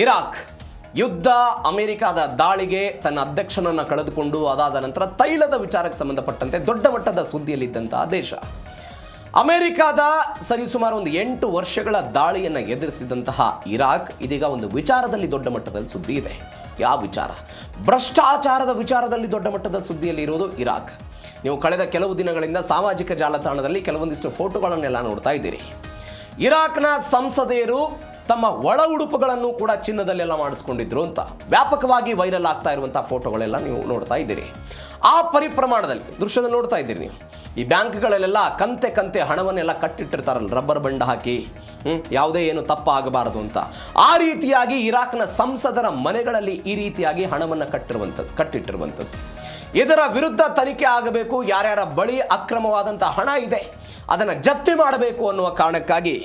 Iraq ಯುದ್ಧ, ಅಮೆರಿಕದ ದಾಳಿಗೆ ತನ್ನ ಅಧ್ಯಕ್ಷನನ್ನು ಕಳೆದುಕೊಂಡು ಅದಾದ ನಂತರ ತೈಲದ ವಿಚಾರಕ್ಕೆ ಸಂಬಂಧಪಟ್ಟಂತೆ ದೊಡ್ಡ ಮಟ್ಟದ ಸುದ್ದಿಯಲ್ಲಿದ್ದಂತಹ ದೇಶ. ಅಮೆರಿಕದ ಸರಿಸುಮಾರು ಒಂದು 8 ವರ್ಷಗಳ ದಾಳಿಯನ್ನು ಎದುರಿಸಿದಂತಹ ಇರಾಕ್ ಇದೀಗ ಒಂದು ವಿಚಾರದಲ್ಲಿ ದೊಡ್ಡ ಮಟ್ಟದಲ್ಲಿ ಸುದ್ದಿ ಇದೆ. ಯಾವ ವಿಚಾರ? ಭ್ರಷ್ಟಾಚಾರದ ವಿಚಾರದಲ್ಲಿ ದೊಡ್ಡ ಮಟ್ಟದ ಸುದ್ದಿಯಲ್ಲಿ ಇರೋದು ಇರಾಕ್. ನೀವು ಕಳೆದ ಕೆಲವು ದಿನಗಳಿಂದ ಸಾಮಾಜಿಕ ಜಾಲತಾಣದಲ್ಲಿ ಕೆಲವೊಂದಿಷ್ಟು ಫೋಟೋಗಳನ್ನೆಲ್ಲ ನೋಡ್ತಾ ಇದ್ದೀರಿ. ಇರಾಕ್ನ ಸಂಸದೆಯರು ತಮ್ಮ ಒಳ ಉಡುಪುಗಳನ್ನು ಕೂಡ ಚಿನ್ನದಲ್ಲೆಲ್ಲ ಮಾಡಿಸ್ಕೊಂಡಿದ್ರು ಅಂತ ವ್ಯಾಪಕವಾಗಿ ವೈರಲ್ ಆಗ್ತಾ ಇರುವಂತಹ ಫೋಟೋಗಳೆಲ್ಲ ನೀವು ನೋಡ್ತಾ ಇದ್ದೀರಿ. ಆ ಪರಿಪ್ರಮಾಣದಲ್ಲಿ ದೃಶ್ಯದಲ್ಲಿ ನೋಡ್ತಾ ಇದ್ದೀರಿ ನೀವು. ಈ ಬ್ಯಾಂಕ್ಗಳಲ್ಲೆಲ್ಲ ಕಂತೆ ಹಣವನ್ನೆಲ್ಲ ಕಟ್ಟಿಟ್ಟಿರ್ತಾರಲ್ಲ, ರಬ್ಬರ್ ಬಂಡ್ ಹಾಕಿ, ಯಾವುದೇ ಏನು ತಪ್ಪಾಗಬಾರದು ಅಂತ. ಆ ರೀತಿಯಾಗಿ ಇರಾಕ್ನ ಸಂಸದರ ಮನೆಗಳಲ್ಲಿ ಈ ರೀತಿಯಾಗಿ ಹಣವನ್ನು ಕಟ್ಟಿಟ್ಟಿರುವಂಥದ್ದು. ಇದರ ವಿರುದ್ಧ ತನಿಖೆ ಆಗಬೇಕು. ಯಾರ್ಯಾರ ಬಳಿ ಅಕ್ರಮವಾದಂತಹ ಹಣ ಇದೆ ಅದನ್ನು ಜಪ್ತಿ ಮಾಡಬೇಕು ಅನ್ನುವ ಕಾರಣಕ್ಕಾಗಿ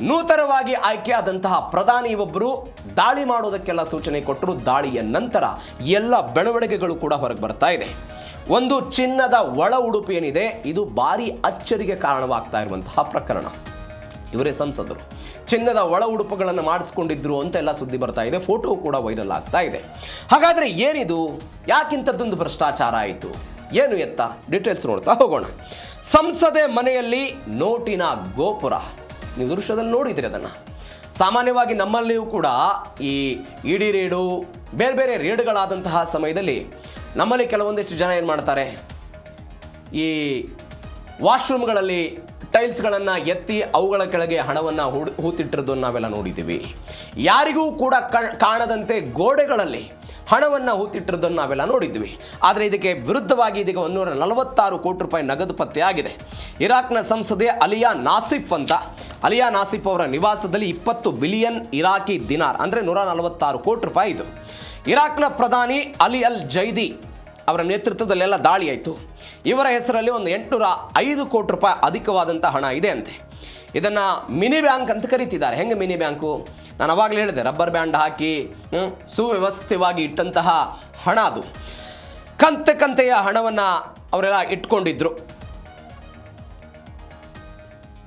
ನೂತನವಾಗಿ ಆಯ್ಕೆಯಾದಂತಹ ಪ್ರಧಾನಿ ಒಬ್ಬರು ದಾಳಿ ಮಾಡೋದಕ್ಕೆಲ್ಲ ಸೂಚನೆ ಕೊಟ್ಟರು. ದಾಳಿಯ ನಂತರ ಎಲ್ಲ ಬೆಳವಣಿಗೆಗಳು ಕೂಡ ಹೊರಗೆ ಬರ್ತಾ ಇದೆ. ಒಂದು ಚಿನ್ನದ ಒಳ ಉಡುಪು ಏನಿದೆ ಇದು ಭಾರಿ ಅಚ್ಚರಿಗೆ ಕಾರಣವಾಗ್ತಾ ಇರುವಂತಹ ಪ್ರಕರಣ. ಇವರೇ ಸಂಸದರು ಚಿನ್ನದ ಒಳ ಉಡುಪುಗಳನ್ನು ಮಾಡಿಸ್ಕೊಂಡಿದ್ರು ಅಂತೆಲ್ಲ ಸುದ್ದಿ ಬರ್ತಾ ಇದೆ. ಫೋಟೋ ಕೂಡ ವೈರಲ್ ಆಗ್ತಾ ಇದೆ. ಹಾಗಾದ್ರೆ ಏನಿದು? ಯಾಕಿಂಥದ್ದೊಂದು ಭ್ರಷ್ಟಾಚಾರ ಆಯಿತು? ಏನು ಎತ್ತ? ಡೀಟೇಲ್ಸ್ ನೋಡ್ತಾ ಹೋಗೋಣ. ಸಂಸದೆ ಮನೆಯಲ್ಲಿ ನೋಟಿನ ಗೋಪುರ. ನೀವು ದೃಶ್ಯದಲ್ಲಿ ನೋಡಿದ್ರಿ ಅದನ್ನು. ಸಾಮಾನ್ಯವಾಗಿ ನಮ್ಮಲ್ಲಿಯೂ ಕೂಡ ಈ ಇಡಿ ರೇಡು, ಬೇರೆ ಬೇರೆ ರೇಡ್ಗಳಾದಂತಹ ಸಮಯದಲ್ಲಿ ನಮ್ಮಲ್ಲಿ ಕೆಲವೊಂದಿಷ್ಟು ಜನ ಏನು ಮಾಡ್ತಾರೆ, ಈ ವಾಶ್ರೂಮ್ಗಳಲ್ಲಿ ಟೈಲ್ಸ್ಗಳನ್ನು ಎತ್ತಿ ಅವುಗಳ ಕೆಳಗೆ ಹಣವನ್ನು ಹೂತಿಟ್ಟಿರೋದನ್ನು ನಾವೆಲ್ಲ ನೋಡಿದ್ದೀವಿ. ಯಾರಿಗೂ ಕೂಡ ಕಾಣದಂತೆ ಗೋಡೆಗಳಲ್ಲಿ ಹಣವನ್ನು ಹೂತಿಟ್ಟಿರೋದನ್ನು ನಾವೆಲ್ಲ ನೋಡಿದ್ವಿ. ಆದರೆ ಇದಕ್ಕೆ ವಿರುದ್ಧವಾಗಿ ಇದೀಗ 146 ಕೋಟಿ ರೂಪಾಯಿ ನಗದು ಪತ್ತೆಯಾಗಿದೆ. ಇರಾಕ್ನ ಸಂಸದೆ ಅಲಿಯಾ ನಾಸಿಫ್ ಅಂತ. ಅಲಿಯಾ ನಾಸಿಫ್ ಅವರ ನಿವಾಸದಲ್ಲಿ 20 ಬಿಲಿಯನ್ ಇರಾಕಿ ದಿನಾರ್ ಅಂದರೆ 146 ಕೋಟಿ ರೂಪಾಯಿ ಇದು. ಇರಾಕ್ನ ಪ್ರಧಾನಿ ಅಲಿ ಅಲ್ ಜೈದಿ ಅವರ ನೇತೃತ್ವದಲ್ಲೆಲ್ಲ ದಾಳಿ ಆಯಿತು. ಇವರ ಹೆಸರಲ್ಲಿ ಒಂದು 805 ಕೋಟಿ ರೂಪಾಯಿ ಅಧಿಕವಾದಂಥ ಹಣ ಇದೆ ಅಂತೆ. ಇದನ್ನು ಮಿನಿ ಬ್ಯಾಂಕ್ ಅಂತ ಕರೀತಿದ್ದಾರೆ. ಹೆಂಗೆ ಮಿನಿ ಬ್ಯಾಂಕು? ನಾನು ಅವಾಗಲೇ ಹೇಳಿದೆ, ರಬ್ಬರ್ ಬ್ಯಾಂಡ್ ಹಾಕಿ ಸುವ್ಯವಸ್ಥಿತವಾಗಿ ಇಟ್ಟಂತಹ ಹಣ ಅದು. ಕಂತೆಯ ಹಣವನ್ನು ಅವರೆಲ್ಲ ಇಟ್ಕೊಂಡಿದ್ರು.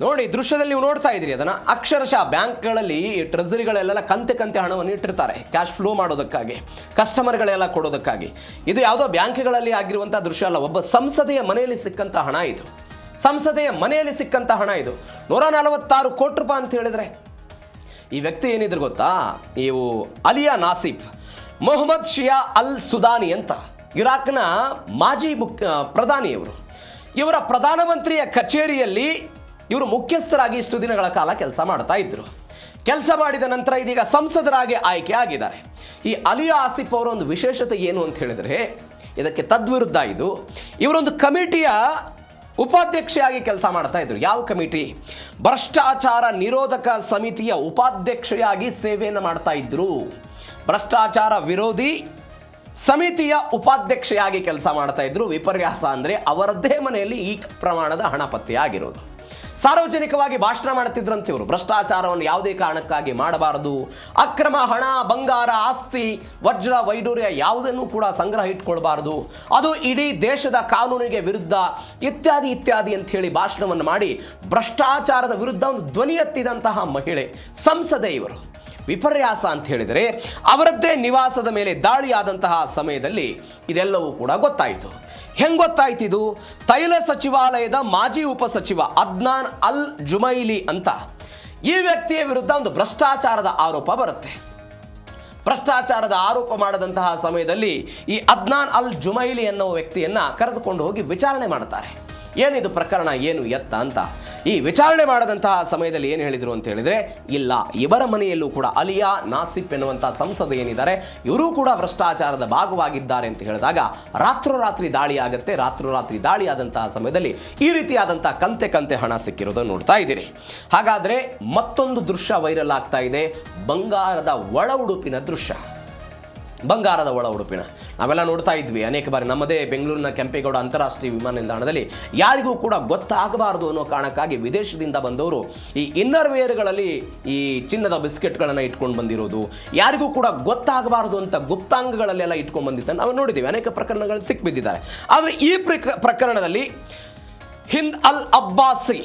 ನೋಡಿ ದೃಶ್ಯದಲ್ಲಿ ನೀವು ನೋಡ್ತಾ ಇದ್ರಿ ಅದನ್ನು. ಅಕ್ಷರಶಃ ಬ್ಯಾಂಕ್ಗಳಲ್ಲಿ ಟ್ರೆಸರಿಗಳೆಲ್ಲ ಕಂತೆ ಹಣವನ್ನು ಇಟ್ಟಿರ್ತಾರೆ ಕ್ಯಾಶ್ ಫ್ಲೋ ಮಾಡೋದಕ್ಕಾಗಿ, ಕಸ್ಟಮರ್ಗಳೆಲ್ಲ ಕೊಡೋದಕ್ಕಾಗಿ. ಇದು ಯಾವುದೋ ಬ್ಯಾಂಕ್ಗಳಲ್ಲಿ ಆಗಿರುವಂಥ ದೃಶ್ಯ ಅಲ್ಲ, ಒಬ್ಬ ಸಂಸದೆಯ ಮನೆಯಲ್ಲಿ ಸಿಕ್ಕಂಥ ಹಣ ಇದು. ಸಂಸದೆಯ ಮನೆಯಲ್ಲಿ ಸಿಕ್ಕಂಥ ಹಣ ಇದು 146 ಕೋಟಿ ರೂಪಾಯಿ ಅಂತ ಹೇಳಿದ್ರೆ. ಈ ವ್ಯಕ್ತಿ ಏನಿದ್ರು ಗೊತ್ತಾ? ಇವು ಅಲಿಯಾ ನಾಸಿಫ್ ಮೊಹಮ್ಮದ್ ಶಿಯಾ ಅಲ್ ಸುದಾನಿ ಅಂತ, ಇರಾಕ್ನ ಮಾಜಿ ಪ್ರಧಾನಿಯವರು. ಇವರ ಪ್ರಧಾನಮಂತ್ರಿಯ ಕಚೇರಿಯಲ್ಲಿ ಇವರು ಮುಖ್ಯಸ್ಥರಾಗಿ ಇಷ್ಟು ದಿನಗಳ ಕಾಲ ಕೆಲಸ ಮಾಡ್ತಾ ಇದ್ರು. ಕೆಲಸ ಮಾಡಿದ ನಂತರ ಇದೀಗ ಸಂಸದರಾಗಿ ಆಯ್ಕೆ ಆಗಿದ್ದಾರೆ. ಈ ಅಲಿಯಾ ಆಸಿಫ್ ಅವರ ಒಂದು ವಿಶೇಷತೆ ಏನು ಅಂತ ಹೇಳಿದರೆ, ಇದಕ್ಕೆ ತದ್ವಿರುದ್ಧ ಇದು. ಇವರೊಂದು ಕಮಿಟಿಯ ಉಪಾಧ್ಯಕ್ಷೆಯಾಗಿ ಕೆಲಸ ಮಾಡ್ತಾ ಇದ್ರು. ಯಾವ ಕಮಿಟಿ? ಭ್ರಷ್ಟಾಚಾರ ನಿರೋಧಕ ಸಮಿತಿಯ ಉಪಾಧ್ಯಕ್ಷೆಯಾಗಿ ಸೇವೆಯನ್ನು ಮಾಡ್ತಾ ಇದ್ರು. ಭ್ರಷ್ಟಾಚಾರ ವಿರೋಧಿ ಸಮಿತಿಯ ಉಪಾಧ್ಯಕ್ಷೆಯಾಗಿ ಕೆಲಸ ಮಾಡ್ತಾ ಇದ್ರು. ವಿಪರ್ಯಾಸ ಅಂದರೆ ಅವರದ್ದೇ ಮನೆಯಲ್ಲಿ ಈ ಪ್ರಮಾಣದ ಹಣ ಪತ್ತೆಯಾಗಿರೋದು. ಸಾರ್ವಜನಿಕವಾಗಿ ಭಾಷಣ ಮಾಡ್ತಿದ್ರಂತೆ ಇವರು. ಭ್ರಷ್ಟಾಚಾರವನ್ನು ಯಾವುದೇ ಕಾರಣಕ್ಕಾಗಿ ಮಾಡಬಾರದು, ಅಕ್ರಮ ಹಣ, ಬಂಗಾರ, ಆಸ್ತಿ, ವಜ್ರ, ವೈಡೂರ್ಯ ಯಾವುದನ್ನು ಕೂಡ ಸಂಗ್ರಹ ಇಟ್ಕೊಳ್ಬಾರದು, ಅದು ಇಡೀ ದೇಶದ ಕಾನೂನಿಗೆ ವಿರುದ್ಧ ಇತ್ಯಾದಿ ಅಂತ ಹೇಳಿ ಭಾಷಣವನ್ನು ಮಾಡಿ ಭ್ರಷ್ಟಾಚಾರದ ವಿರುದ್ಧ ಒಂದು ಧ್ವನಿ ಎತ್ತಿದಂತಹ ಮಹಿಳೆ ಸಂಸದೆ ಇವರು. ವಿಪರ್ಯಾಸ ಅಂತ ಹೇಳಿದರೆ ಅವರದ್ದೇ ನಿವಾಸದ ಮೇಲೆ ದಾಳಿಯಾದಂತಹ ಸಮಯದಲ್ಲಿ ಇದೆಲ್ಲವೂ ಕೂಡ ಗೊತ್ತಾಯಿತು. ಹೆಂಗೆ ಗೊತ್ತಾಯ್ತಿದು? ತೈಲ ಸಚಿವಾಲಯದ ಮಾಜಿ ಉಪಸಚಿವ ಅದ್ನಾನ್ ಅಲ್ ಜುಮೈಲಿ ಅಂತ ಈ ವ್ಯಕ್ತಿಯ ವಿರುದ್ಧ ಒಂದು ಭ್ರಷ್ಟಾಚಾರದ ಆರೋಪ ಬರುತ್ತೆ. ಭ್ರಷ್ಟಾಚಾರದ ಆರೋಪ ಮಾಡದಂತಹ ಸಮಯದಲ್ಲಿ ಈ ಅದ್ನಾನ್ ಅಲ್ ಜುಮೈಲಿ ಅನ್ನೋ ವ್ಯಕ್ತಿಯನ್ನ ಕರೆದುಕೊಂಡು ಹೋಗಿ ವಿಚಾರಣೆ ಮಾಡ್ತಾರೆ. ಏನಿದು ಪ್ರಕರಣ, ಏನು ಎತ್ತ ಅಂತ. ಈ ವಿಚಾರಣೆ ಮಾಡದಂತಹ ಸಮಯದಲ್ಲಿ ಏನು ಹೇಳಿದರು ಅಂತ ಹೇಳಿದರೆ, ಇಲ್ಲ, ಇವರ ಮನೆಯಲ್ಲೂ ಕೂಡ ಅಲಿಯಾ ನಾಸಿಫ್ ಎನ್ನುವಂಥ ಸಂಸದ ಏನಿದ್ದಾರೆ ಇವರು ಕೂಡ ಭ್ರಷ್ಟಾಚಾರದ ಭಾಗವಾಗಿದ್ದಾರೆ ಅಂತ ಹೇಳಿದಾಗ ರಾತ್ರೋರಾತ್ರಿ ದಾಳಿ ಆಗುತ್ತೆ. ರಾತ್ರೋರಾತ್ರಿ ದಾಳಿ ಆದಂತಹ ಸಮಯದಲ್ಲಿ ಈ ರೀತಿಯಾದಂಥ ಕಂತೆ ಹಣ ಸಿಕ್ಕಿರೋದನ್ನು ನೋಡ್ತಾ ಇದ್ದೀರಿ. ಹಾಗಾದರೆ ಮತ್ತೊಂದು ದೃಶ್ಯ ವೈರಲ್ ಆಗ್ತಾ ಇದೆ, ಬಂಗಾರದ ಒಳ ಉಡುಪಿನ ದೃಶ್ಯ. ಬಂಗಾರದ ಒಳ ಉಡುಪಿನ ನಾವೆಲ್ಲ ನೋಡ್ತಾ ಇದ್ವಿ ಅನೇಕ ಬಾರಿ. ನಮ್ಮದೇ ಬೆಂಗಳೂರಿನ ಕೆಂಪೇಗೌಡ ಅಂತಾರಾಷ್ಟ್ರೀಯ ವಿಮಾನ ನಿಲ್ದಾಣದಲ್ಲಿ ಯಾರಿಗೂ ಕೂಡ ಗೊತ್ತಾಗಬಾರದು ಅನ್ನೋ ಕಾರಣಕ್ಕಾಗಿ ವಿದೇಶದಿಂದ ಬಂದವರು ಈ ಇನ್ನರ್ ವೇರ್ಗಳಲ್ಲಿ ಈ ಚಿನ್ನದ ಬಿಸ್ಕೆಟ್ಗಳನ್ನು ಇಟ್ಕೊಂಡು ಬಂದಿರೋದು, ಯಾರಿಗೂ ಕೂಡ ಗೊತ್ತಾಗಬಾರದು ಅಂತ ಗುಪ್ತಾಂಗಗಳಲ್ಲೆಲ್ಲ ಇಟ್ಕೊಂಡು ಬಂದಿದ್ದನ್ನು ನಾವು ನೋಡಿದ್ದೀವಿ. ಅನೇಕ ಪ್ರಕರಣಗಳು ಸಿಕ್ಬಿದ್ದಿದ್ದಾರೆ. ಆದರೆ ಈ ಪ್ರಕರಣದಲ್ಲಿ ಹಿಂದ್ ಅಲ್ ಅಬ್ಬಾಸಿ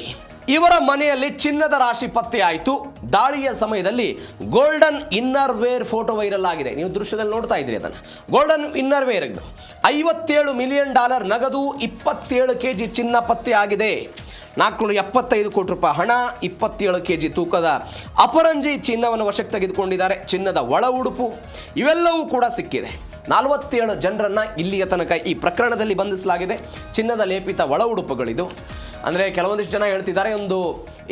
ಇವರ ಮನೆಯಲ್ಲಿ ಚಿನ್ನದ ರಾಶಿ ಪತ್ತೆಯಾಯಿತು. ದಾಳಿಯ ಸಮಯದಲ್ಲಿ golden inner wear photo viral ಆಗಿದೆ. ನೀವು ದೃಶ್ಯದಲ್ಲಿ ನೋಡ್ತಾ ಇದ್ರಿ ಅದನ್ನು. ಗೋಲ್ಡನ್ ಇನ್ನರ್ ವೇರ್ $57 ಮಿಲಿಯನ್ ನಗದು, 27 kg ಚಿನ್ನ ಪತ್ತೆಯಾಗಿದೆ. 475 ಕೋಟಿ ರೂಪಾಯಿ ಹಣ, 27 kg ತೂಕದ ಅಪರಂಜಿ ಚಿನ್ನವನ್ನು ವಶಕ್ಕೆ ತೆಗೆದುಕೊಂಡಿದ್ದಾರೆ. ಚಿನ್ನದ ಒಳ ಉಡುಪು ಇವೆಲ್ಲವೂ ಕೂಡ ಸಿಕ್ಕಿದೆ. 47 ಜನರನ್ನ ಇಲ್ಲಿಯ ತನಕ ಈ ಪ್ರಕರಣದಲ್ಲಿ ಬಂಧಿಸಲಾಗಿದೆ. ಚಿನ್ನದ ಲೇಪಿತ ಒಳ ಉಡುಪುಗಳಿದು. ಅಂದರೆ ಕೆಲವೊಂದಿಷ್ಟು ಜನ ಹೇಳ್ತಿದ್ದಾರೆ ಒಂದು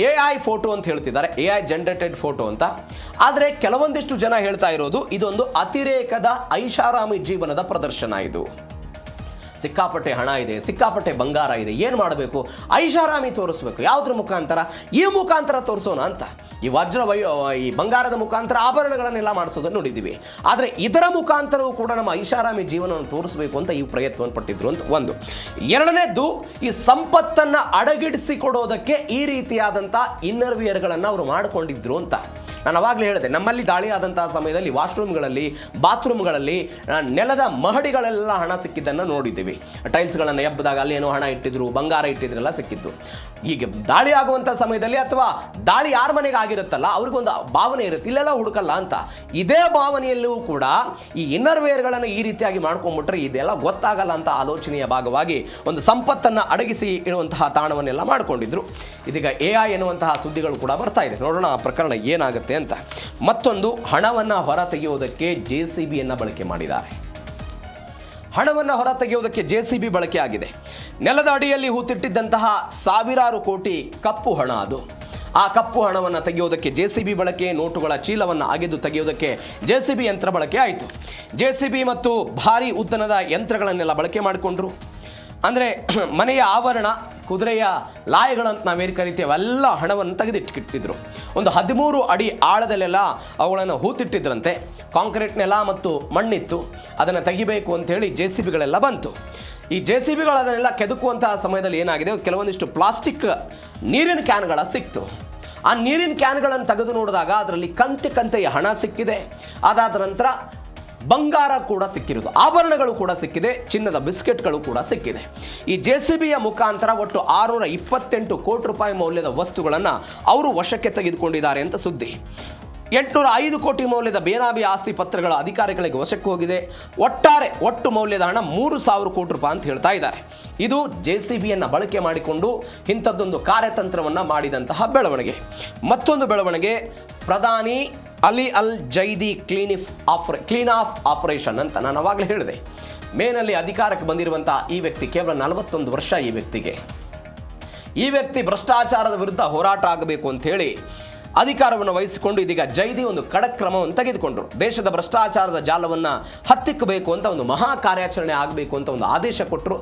AI ಫೋಟೋ ಅಂತ ಹೇಳ್ತಿದ್ದಾರೆ, AI ಜನರೇಟೆಡ್ ಫೋಟೋ ಅಂತ. ಆದರೆ ಕೆಲವೊಂದಿಷ್ಟು ಜನ ಹೇಳ್ತಾ ಇರೋದು ಇದೊಂದು ಅತಿರೇಕದ ಐಷಾರಾಮಿ ಜೀವನದ ಪ್ರದರ್ಶನ. ಇದು ಸಿಕ್ಕಾಪಟ್ಟೆ ಹಣ ಇದೆ, ಸಿಕ್ಕಾಪಟ್ಟೆ ಬಂಗಾರ ಇದೆ, ಏನು ಮಾಡಬೇಕು, ಐಷಾರಾಮಿ ತೋರಿಸ್ಬೇಕು. ಯಾವುದ್ರ ಮುಖಾಂತರ? ಈ ಮುಖಾಂತರ ತೋರಿಸೋಣ ಅಂತ. ಈ ಈ ಬಂಗಾರದ ಮುಖಾಂತರ ಆಭರಣಗಳನ್ನೆಲ್ಲ ಮಾಡಿಸೋದನ್ನು ನೋಡಿದ್ದೀವಿ. ಆದರೆ ಇದರ ಮುಖಾಂತರವೂ ಕೂಡ ನಮ್ಮ ಐಷಾರಾಮಿ ಜೀವನವನ್ನು ತೋರಿಸಬೇಕು ಅಂತ ಈ ಪ್ರಯತ್ನವನ್ನು ಪಟ್ಟಿದ್ರು ಅಂತ ಒಂದು. ಎರಡನೇದ್ದು, ಈ ಸಂಪತ್ತನ್ನು ಅಡಗಿಡಿಸಿಕೊಡೋದಕ್ಕೆ ಈ ರೀತಿಯಾದಂಥ ಇನ್ನರ್ವಿಯರ್ಗಳನ್ನು ಅವರು ಮಾಡಿಕೊಂಡಿದ್ರು ಅಂತ. ನಾನು ಅವಾಗಲೇ ಹೇಳಿದೆ, ನಮ್ಮಲ್ಲಿ ದಾಳಿ ಆದಂತಹ ಸಮಯದಲ್ಲಿ ವಾಶ್ರೂಮ್ಗಳಲ್ಲಿ, ಬಾತ್ರೂಮ್ಗಳಲ್ಲಿ, ನೆಲದ ಮಹಡಿಗಳೆಲ್ಲ ಹಣ ಸಿಕ್ಕಿದ್ದನ್ನು ನೋಡಿದ್ದೀವಿ. ಟೈಲ್ಸ್ಗಳನ್ನು ಎಬ್ಬದಾಗ ಅಲ್ಲಿ ಏನೋ ಹಣ ಇಟ್ಟಿದ್ರು, ಬಂಗಾರ ಇಟ್ಟಿದ್ರೆಲ್ಲ ಸಿಕ್ಕಿದ್ದು. ಈಗ ದಾಳಿ ಆಗುವಂಥ ಸಮಯದಲ್ಲಿ ಅಥವಾ ದಾಳಿ ಯಾರ ಮನೆಗೆ ಆಗಿರುತ್ತಲ್ಲ ಅವ್ರಿಗೊಂದು ಭಾವನೆ ಇರುತ್ತೆ, ಇಲ್ಲೆಲ್ಲ ಹುಡುಕಲ್ಲ ಅಂತ. ಇದೇ ಭಾವನೆಯಲ್ಲೂ ಕೂಡ ಈ ಇನ್ನರ್ ವೇರ್ಗಳನ್ನು ಈ ರೀತಿಯಾಗಿ ಮಾಡ್ಕೊಂಡ್ಬಿಟ್ರೆ ಇದೆಲ್ಲ ಗೊತ್ತಾಗಲ್ಲ ಅಂತ ಆಲೋಚನೆಯ ಭಾಗವಾಗಿ ಒಂದು ಸಂಪತ್ತನ್ನು ಅಡಗಿಸಿ ಇಡುವಂತಹ ತಾಣವನ್ನೆಲ್ಲ ಮಾಡಿಕೊಂಡಿದ್ರು. ಇದೀಗ AI ಎನ್ನುವಂತಹ ಸುದ್ದಿಗಳು ಕೂಡ ಬರ್ತಾ ಇದೆ. ನೋಡೋಣ ಆ ಪ್ರಕರಣ ಏನಾಗುತ್ತೆ ಅಂತ. ಮತ್ತೊಂದು, ಹಣವನ್ನು ಹೊರ ತೆಗೆಯುವುದಕ್ಕೆ JCBಯನ್ನು ಬಳಕೆ ಮಾಡಿದ್ದಾರೆ. ಹಣವನ್ನು ಹೊರ ತೆಗೆಯುವುದಕ್ಕೆ JCB ಬಳಕೆ ಆಗಿದೆ. ನೆಲದ ಅಡಿಯಲ್ಲಿ ಹೂತಿಟ್ಟಿದ್ದಂತಹ ಸಾವಿರಾರು ಕೋಟಿ ಕಪ್ಪು ಹಣ ಅದು. ಆ ಕಪ್ಪು ಹಣವನ್ನು ತೆಗೆಯುವುದಕ್ಕೆ JCB ಬಳಕೆ, ನೋಟುಗಳ ಚೀಲವನ್ನು ಅಗೆದು ತೆಗೆಯುವುದಕ್ಕೆ JCB ಯಂತ್ರ ಬಳಕೆ ಆಯಿತು. JCB ಮತ್ತು ಭಾರಿ ಉದ್ದನದ ಯಂತ್ರಗಳನ್ನೆಲ್ಲ ಬಳಕೆ ಮಾಡಿಕೊಂಡ್ರು. ಅಂದರೆ ಮನೆಯ ಆವರಣ, ಕುದುರೆಯ ಲಾಯಗಳಂತ ನಾವೇನು ಕರಿತೀವಿ, ಅವೆಲ್ಲ ಹಣವನ್ನು ತೆಗೆದಿಟ್ಟಿಟ್ಟಿದ್ರು. ಒಂದು 13 ಅಡಿ ಆಳದಲ್ಲೆಲ್ಲ ಅವುಗಳನ್ನು ಹೂತಿಟ್ಟಿದ್ರಂತೆ. ಕಾಂಕ್ರೀಟ್ ನೆಲ ಮತ್ತು ಮಣ್ಣಿತ್ತು, ಅದನ್ನು ತೆಗಿಬೇಕು ಅಂಥೇಳಿ JCBಗಳೆಲ್ಲ ಬಂತು. ಈ JCBಗಳನ್ನೆಲ್ಲ ಕೆದಕುವಂತಹ ಸಮಯದಲ್ಲಿ ಏನಾಗಿದೆ, ಕೆಲವೊಂದಿಷ್ಟು ಪ್ಲಾಸ್ಟಿಕ್ ನೀರಿನ ಕ್ಯಾನ್ಗಳ ಸಿಕ್ತು. ಆ ನೀರಿನ ಕ್ಯಾನ್ಗಳನ್ನು ತೆಗೆದು ನೋಡಿದಾಗ ಅದರಲ್ಲಿ ಕಂತೆಯ ಹಣ ಸಿಕ್ಕಿದೆ. ಅದಾದ ನಂತರ ಬಂಗಾರ ಕೂಡ ಸಿಕ್ಕಿರೋದು, ಆಭರಣಗಳು ಕೂಡ ಸಿಕ್ಕಿದೆ, ಚಿನ್ನದ ಬಿಸ್ಕೆಟ್ಗಳು ಕೂಡ ಸಿಕ್ಕಿದೆ. ಈ JCBಯ ಮುಖಾಂತರ ಒಟ್ಟು 628 ಕೋಟಿ ರೂಪಾಯಿ ಮೌಲ್ಯದ ವಸ್ತುಗಳನ್ನು ಅವರು ವಶಕ್ಕೆ ತೆಗೆದುಕೊಂಡಿದ್ದಾರೆ ಅಂತ ಸುದ್ದಿ. 805 ಕೋಟಿ ಮೌಲ್ಯದ ಬೇನಾಮಿ ಆಸ್ತಿ ಪತ್ರಗಳ ಅಧಿಕಾರಿಗಳಿಗೆ ವಶಕ್ಕೆ ಹೋಗಿದೆ. ಒಟ್ಟು ಮೌಲ್ಯದ ಹಣ 3,000 ಕೋಟಿ ರೂಪಾಯಿ ಅಂತ ಹೇಳ್ತಾ ಇದ್ದಾರೆ. ಇದು JCBಯನ್ನು ಬಳಕೆ ಮಾಡಿಕೊಂಡು ಇಂಥದ್ದೊಂದು ಕಾರ್ಯತಂತ್ರವನ್ನು ಮಾಡಿದಂತಹ ಬೆಳವಣಿಗೆ. ಮತ್ತೊಂದು ಬೆಳವಣಿಗೆ, ಪ್ರಧಾನಿ ಅಲಿ ಅಲ್ ಜೈದಿ ಕ್ಲೀನ್ ಆಫ್ ಆಪರೇಷನ್ ಅಂತ ನಾನು ಅವಾಗಲೇ ಹೇಳಿದೆ. ಮೇನಲ್ಲಿ ಅಧಿಕಾರಕ್ಕೆ ಬಂದಿರುವಂತಹ ಈ ವ್ಯಕ್ತಿ ಕೇವಲ 41 ವರ್ಷ. ಈ ವ್ಯಕ್ತಿ ಭ್ರಷ್ಟಾಚಾರದ ವಿರುದ್ಧ ಹೋರಾಟ ಆಗಬೇಕು ಅಂತ ಹೇಳಿ ಅಧಿಕಾರವನ್ನು ವಹಿಸಿಕೊಂಡು ಇದೀಗ ಜೈದಿ ಒಂದು ಖಡಕ್ ಕ್ರಮವನ್ನು ತೆಗೆದುಕೊಂಡರು. ದೇಶದ ಭ್ರಷ್ಟಾಚಾರದ ಜಾಲವನ್ನು ಹತ್ತಿಕ್ಕಬೇಕು ಅಂತ ಒಂದು ಮಹಾ ಕಾರ್ಯಾಚರಣೆ ಆಗಬೇಕು ಅಂತ ಒಂದು ಆದೇಶ ಕೊಟ್ಟರು.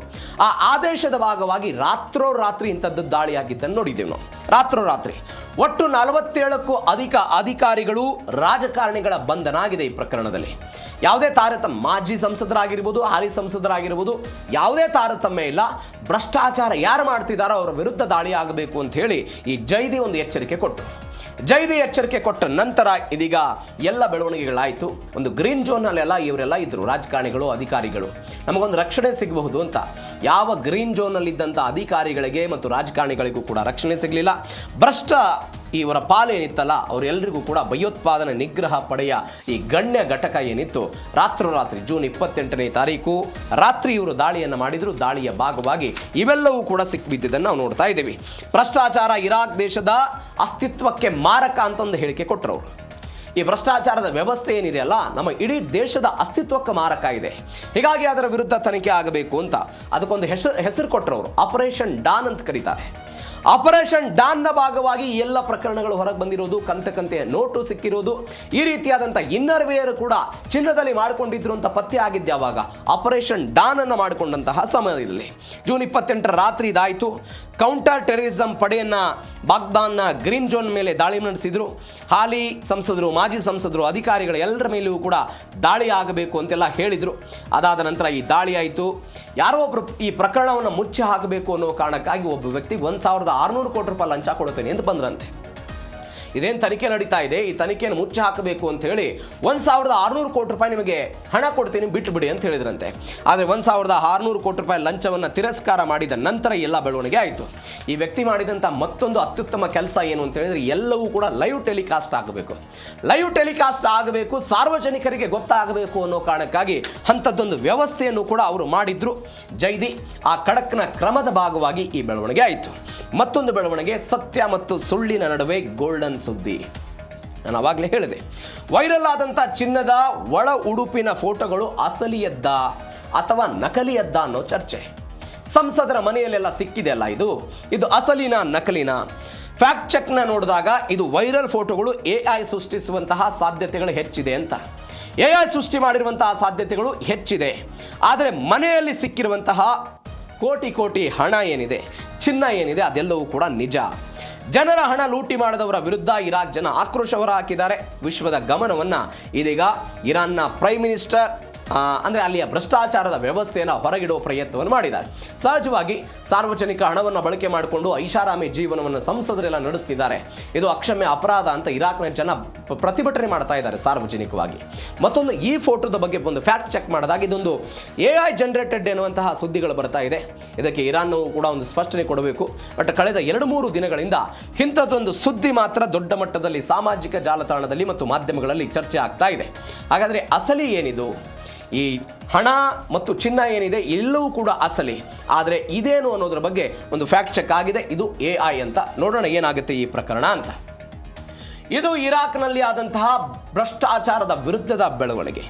ಆ ಆದೇಶದ ಭಾಗವಾಗಿ ರಾತ್ರೋರಾತ್ರಿ ಇಂಥದ್ದು ದಾಳಿಯಾಗಿದ್ದನ್ನು ನೋಡಿದ್ದೇವೆ ನಾವು. ರಾತ್ರೋರಾತ್ರಿ ಒಟ್ಟು 47ಕ್ಕೂ ಅಧಿಕ ಅಧಿಕಾರಿಗಳು, ರಾಜಕಾರಣಿಗಳ ಬಂಧನ ಆಗಿದೆ ಈ ಪ್ರಕರಣದಲ್ಲಿ. ಯಾವುದೇ ತಾರತಮ್ಯ, ಮಾಜಿ ಸಂಸದರಾಗಿರ್ಬೋದು, ಹಾಲಿ ಸಂಸದರಾಗಿರ್ಬೋದು, ಯಾವುದೇ ತಾರತಮ್ಯ ಇಲ್ಲ. ಭ್ರಷ್ಟಾಚಾರ ಯಾರು ಮಾಡ್ತಿದ್ದಾರೋ ಅವರ ವಿರುದ್ಧ ದಾಳಿ ಆಗಬೇಕು ಅಂತ ಹೇಳಿ ಈ ಜೈದಿ ಒಂದು ಎಚ್ಚರಿಕೆ ಕೊಟ್ಟರು. ಜೈದಿ ಎಚ್ಚರಿಕೆ ಕೊಟ್ಟ ನಂತರ ಇದೀಗ ಎಲ್ಲ ಬೆಳವಣಿಗೆಗಳಾಯಿತು. ಒಂದು ಗ್ರೀನ್ ಝೋನಲ್ಲೆಲ್ಲ ಇವರೆಲ್ಲ ಇದ್ದರು, ರಾಜಕಾರಣಿಗಳು, ಅಧಿಕಾರಿಗಳು. ನಮಗೊಂದು ರಕ್ಷಣೆ ಸಿಗಬಹುದು ಅಂತ. ಯಾವ ಗ್ರೀನ್ ಝೋನಲ್ಲಿದ್ದಂಥ ಅಧಿಕಾರಿಗಳಿಗೆ ಮತ್ತು ರಾಜಕಾರಣಿಗಳಿಗೂ ಕೂಡ ರಕ್ಷಣೆ ಸಿಗಲಿಲ್ಲ. ಇವರ ಪಾಲೇನಿತ್ತಲ್ಲ ಅವರೆಲ್ಲರಿಗೂ ಕೂಡ ಭಯೋತ್ಪಾದನೆ ನಿಗ್ರಹ ಪಡೆಯ ಈ ಗಣ್ಯ ಘಟಕ ಏನಿತ್ತು, ರಾತ್ರೋರಾತ್ರಿ ಜೂನ್ 28ನೇ ತಾರೀಕು ರಾತ್ರಿ ಇವರು ದಾಳಿಯನ್ನು ಮಾಡಿದ್ರು. ದಾಳಿಯ ಭಾಗವಾಗಿ ಇವೆಲ್ಲವೂ ಕೂಡ ಸಿಕ್ಕಿಬಿದ್ದಿದ್ದನ್ನು ನಾವು ನೋಡ್ತಾ ಇದ್ದೀವಿ. ಭ್ರಷ್ಟಾಚಾರ ಇರಾಕ್ ದೇಶದ ಅಸ್ತಿತ್ವಕ್ಕೆ ಮಾರಕ ಅಂತ ಒಂದು ಹೇಳಿಕೆ ಕೊಟ್ಟರು ಅವರು. ಈ ಭ್ರಷ್ಟಾಚಾರದ ವ್ಯವಸ್ಥೆ ಏನಿದೆಯಲ್ಲ, ನಮ್ಮ ಇಡೀ ದೇಶದ ಅಸ್ತಿತ್ವಕ್ಕೆ ಮಾರಕ ಇದೆ. ಹೀಗಾಗಿ ಅದರ ವಿರುದ್ಧ ತನಿಖೆ ಆಗಬೇಕು ಅಂತ ಅದಕ್ಕೊಂದು ಹೆಸರು ಕೊಟ್ಟರು ಅವರು. ಆಪರೇಷನ್ ಡಾನ್ ಅಂತ ಕರೀತಾರೆ. ಆಪರೇಷನ್ ಡಾನ್ನ ಭಾಗವಾಗಿ ಎಲ್ಲ ಪ್ರಕರಣಗಳು ಹೊರಗೆ ಬಂದಿರೋದು, ಕಂತೆಯ ನೋಟು ಸಿಕ್ಕಿರೋದು, ಈ ರೀತಿಯಾದಂಥ ಇನ್ನರ್ವೇರ್ ಕೂಡ ಚಿನ್ನದಲ್ಲಿ ಮಾಡಿಕೊಂಡಿದ್ರು ಅಂತ ಪತ್ತೆ ಆಗಿದ್ದೆ. ಆವಾಗ ಆಪರೇಷನ್ ಡಾನ್ ಅನ್ನು ಮಾಡಿಕೊಂಡಂತಹ ಸಮಯದಲ್ಲಿ ಜೂನ್ 28ರ ರಾತ್ರಿ ಇದಾಯಿತು. ಕೌಂಟರ್ ಟೆರರಿಸಂ ಪಡೆಯನ್ನು ಬಾಗ್ದಾನ್ನ ಗ್ರೀನ್ ಝೋನ್ ಮೇಲೆ ದಾಳಿ ನಡೆಸಿದ್ರು. ಹಾಲಿ ಸಂಸದರು, ಮಾಜಿ ಸಂಸದರು, ಅಧಿಕಾರಿಗಳ ಎಲ್ಲರ ಮೇಲೂ ಕೂಡ ದಾಳಿ ಆಗಬೇಕು ಅಂತೆಲ್ಲ ಹೇಳಿದರು. ಅದಾದ ನಂತರ ಈ ದಾಳಿ ಆಯಿತು. ಯಾರೋ ಒಬ್ಬರು ಈ ಪ್ರಕರಣವನ್ನು ಮುಚ್ಚಿ ಹಾಕಬೇಕು ಅನ್ನೋ ಕಾರಣಕ್ಕಾಗಿ ಒಬ್ಬ ವ್ಯಕ್ತಿಗೆ 1,600 ಕೋಟಿ ರೂಪಾಯಿ ಲಂಚ ಕೊಡುತ್ತೇನೆ ಅಂತ ಬಂದ್ರಂತೆ. ಇದೇನು ತನಿಖೆ ನಡೀತಾ ಇದೆ, ಈ ತನಿಖೆಯನ್ನು ಮುಚ್ಚಿ ಹಾಕಬೇಕು ಅಂತ ಹೇಳಿ 1,600 ಕೋಟಿ ರೂಪಾಯಿ ನಿಮಗೆ ಹಣ ಕೊಡ್ತೀನಿ ಬಿಟ್ಟು ಬಿಡಿ ಅಂತ ಹೇಳಿದ್ರಂತೆ. ಆದರೆ 1,600 ಕೋಟಿ ರೂಪಾಯಿ ಲಂಚವನ್ನು ತಿರಸ್ಕಾರ ಮಾಡಿದ ನಂತರ ಎಲ್ಲ ಬೆಳವಣಿಗೆ ಆಯಿತು. ಈ ವ್ಯಕ್ತಿ ಮಾಡಿದಂಥ ಮತ್ತೊಂದು ಅತ್ಯುತ್ತಮ ಕೆಲಸ ಏನು ಅಂತ ಹೇಳಿದ್ರೆ, ಎಲ್ಲವೂ ಕೂಡ ಲೈವ್ ಟೆಲಿಕಾಸ್ಟ್ ಆಗಬೇಕು, ಲೈವ್ ಟೆಲಿಕಾಸ್ಟ್ ಆಗಬೇಕು, ಸಾರ್ವಜನಿಕರಿಗೆ ಗೊತ್ತಾಗಬೇಕು ಅನ್ನೋ ಕಾರಣಕ್ಕಾಗಿ ಅಂಥದ್ದೊಂದು ವ್ಯವಸ್ಥೆಯನ್ನು ಕೂಡ ಅವರು ಮಾಡಿದ್ರು ಜೈದಿ. ಆ ಖಡಕ್ನ ಕ್ರಮದ ಭಾಗವಾಗಿ ಈ ಬೆಳವಣಿಗೆ ಆಯಿತು. ಮತ್ತೊಂದು ಬೆಳವಣಿಗೆ, ಸತ್ಯ ಮತ್ತು ಸುಳ್ಳಿನ ನಡುವೆ ಗೋಲ್ಡನ್ ಸುದ್ದಿ. ನಾನು ಆವಾಗಲೇ ಹೇಳಿದೆ, ವೈರಲ್ ಆದಂಥ ಚಿನ್ನದ ಒಳ ಉಡುಪಿನ ಫೋಟೋಗಳು ಅಸಲಿಯದ್ದ ಅಥವಾ ನಕಲಿಯದ್ದ ಅನ್ನೋ ಚರ್ಚೆ. ಸಂಸದರ ಮನೆಯಲ್ಲೆಲ್ಲ ಸಿಕ್ಕಿದೆ ಅಲ್ಲ, ಇದು ಅಸಲಿನ ನಕಲಿನ? ಫ್ಯಾಕ್ಟ್ ಚೆಕ್ನ ನೋಡಿದಾಗ ಇದು ವೈರಲ್ ಫೋಟೋಗಳು AI ಸೃಷ್ಟಿಸುವಂತಹ ಸಾಧ್ಯತೆಗಳು ಹೆಚ್ಚಿದೆ ಅಂತ. AI ಸೃಷ್ಟಿ ಮಾಡಿರುವಂತಹ ಸಾಧ್ಯತೆಗಳು ಹೆಚ್ಚಿದೆ. ಆದರೆ ಮನೆಯಲ್ಲಿ ಸಿಕ್ಕಿರುವಂತಹ ಕೋಟಿ ಹಣ ಏನಿದೆ, ಚಿನ್ನ ಏನಿದೆ, ಅದೆಲ್ಲವೂ ಕೂಡ ನಿಜ. ಜನರ ಹಣ ಲೂಟಿ ಮಾಡಿದವರ ವಿರುದ್ಧ ಇರಾಕ್ ಜನ ಆಕ್ರೋಶ ಹೊರ ಹಾಕಿದ್ದಾರೆ. ವಿಶ್ವದ ಗಮನವನ್ನು ಇದೀಗ ಇರಾನ್ನ ಪ್ರೈಮ್ ಮಿನಿಸ್ಟರ್ ಅಂದರೆ ಅಲ್ಲಿಯ ಭ್ರಷ್ಟಾಚಾರದ ವ್ಯವಸ್ಥೆಯನ್ನು ಹೊರಗಿಡುವ ಪ್ರಯತ್ನವನ್ನು ಮಾಡಿದ್ದಾರೆ. ಸಹಜವಾಗಿ ಸಾರ್ವಜನಿಕ ಹಣವನ್ನು ಬಳಕೆ ಮಾಡಿಕೊಂಡು ಐಷಾರಾಮಿ ಜೀವನವನ್ನು ಸಂಸದರೆಲ್ಲ ನಡೆಸ್ತಿದ್ದಾರೆ. ಇದು ಅಕ್ಷಮ್ಯ ಅಪರಾಧ ಅಂತ ಇರಾಕ್ನ ಜನ ಪ್ರತಿಭಟನೆ ಮಾಡ್ತಾ ಇದ್ದಾರೆ ಸಾರ್ವಜನಿಕವಾಗಿ. ಮತ್ತೊಂದು, ಈ ಫೋಟೋದ ಬಗ್ಗೆ ಒಂದು ಫ್ಯಾಕ್ಟ್ ಚೆಕ್ ಮಾಡಿದಾಗ ಇದೊಂದು AI ಜನರೇಟೆಡ್ ಎನ್ನುವಂತಹ ಸುದ್ದಿಗಳು ಬರ್ತಾ ಇದೆ. ಇದಕ್ಕೆ ಇರಾನ್ನೂ ಕೂಡ ಒಂದು ಸ್ಪಷ್ಟನೆ ಕೊಡಬೇಕು. ಬಟ್ ಕಳೆದ 2-3 ದಿನಗಳಿಂದ ಇಂಥದ್ದೊಂದು ಸುದ್ದಿ ಮಾತ್ರ ದೊಡ್ಡ ಮಟ್ಟದಲ್ಲಿ ಸಾಮಾಜಿಕ ಜಾಲತಾಣದಲ್ಲಿ ಮತ್ತು ಮಾಧ್ಯಮಗಳಲ್ಲಿ ಚರ್ಚೆ ಆಗ್ತಾ ಇದೆ. ಹಾಗಾದರೆ ಅಸಲಿ ಏನಿದು? ಈ ಹಣ ಮತ್ತು ಚಿನ್ನ ಏನಿದೆ ಎಲ್ಲವೂ ಕೂಡ ಅಸಲಿ, ಆದರೆ ಇದೇನು ಅನ್ನೋದ್ರ ಬಗ್ಗೆ ಒಂದು ಫ್ಯಾಕ್ಟ್ ಚೆಕ್ ಆಗಿದೆ. ಇದು AI ಅಂತ. ನೋಡೋಣ ಏನಾಗುತ್ತೆ ಈ ಪ್ರಕರಣ ಅಂತ. ಇದು ಇರಾಕ್ನಲ್ಲಿ ಆದಂತಹ ಭ್ರಷ್ಟಾಚಾರದ ವಿರುದ್ಧದ ಬೆಳವಣಿಗೆ.